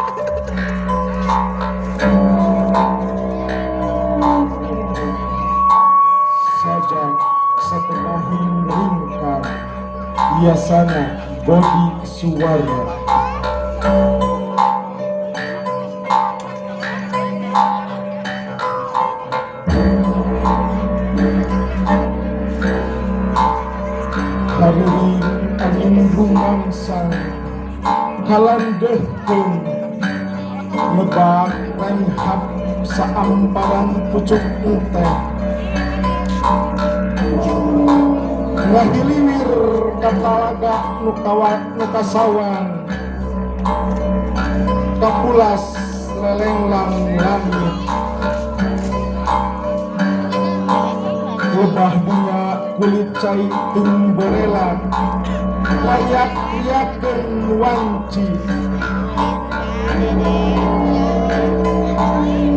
Sajak setengahing ringkar biasana bodi suara Karinding angin rumangsang kalandehkeun lebak renghap saambaran pucuk teh ngahiliwir katalaga nu kasawan kapulas lelenglang langit lebah bunga kulit cai tung borelan layak yakeun wanci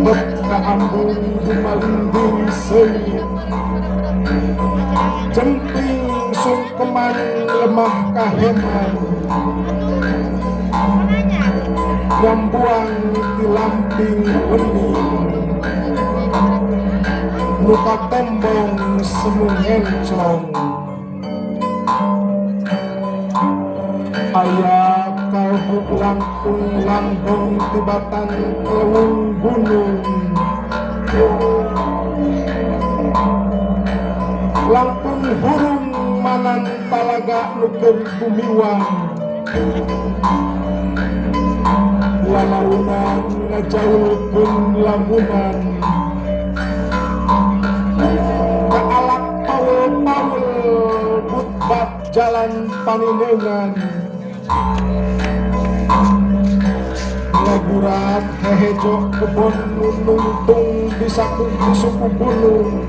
bet kaambung gumalinding seunit jemping sungkeman lemah kaheman rambuan di lamping bening luka tembong semu ngencong ayah kalbu langkung lambung tibatan kelewung gunung langkung hurung manan talaga nuker gumiwang walaunan ngajauhkeun lamunan kaalak paul-paul butbat jalan paninengan lagurat hehejo kebon nuntung di suku gunung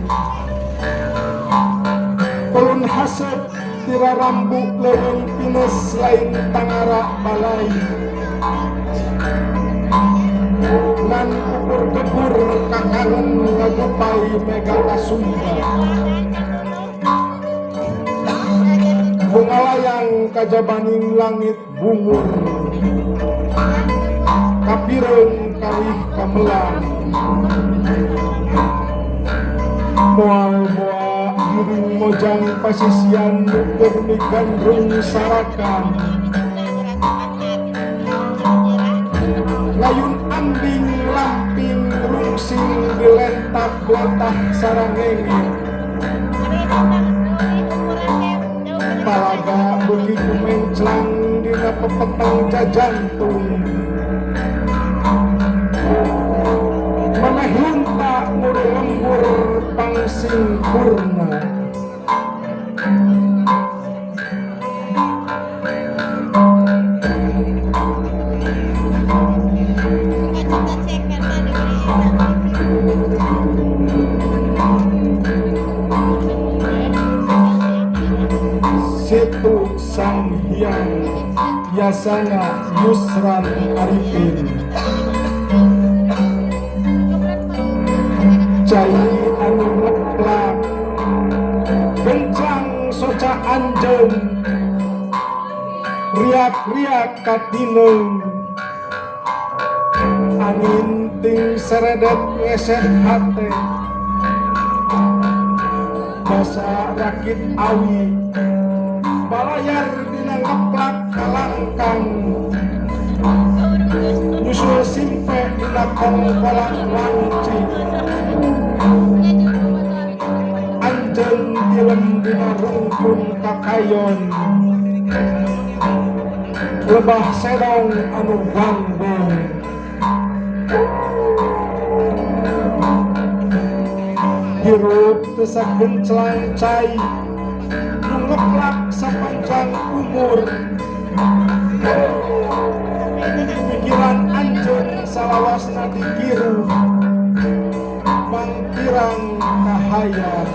pelun hasep tira rambut leuweung pines lain tangara balai nan ukur gebur kakangen ngagupai mega kasumba bunga layang kajabaning langit bungur kapireung kawih kamelang moal-moal giring mojang pasisian nuker migandrung sarakan layun ambing lamping rungsing dilentak-lentak sarangenge talaga begitu menclang dina pepetang jajantung maneh hunta muru lembur pangsing purna situ sang hyang biasana yusran arifin cai anu ngeplak kencang soca anjeun riak-riak katineng angin ting seredet ngeset hate basa rakit awi balayar dina ngeplak kalangkang nyusul simpe dina kongkolan wanci anjeun tilem dina rungkun kakayon lebah sedong anu gangbong hirup teu sakeun celancai nu ngeplak sapanjang umur pikiran anjeun salawasna dikiru mangkirang kahayang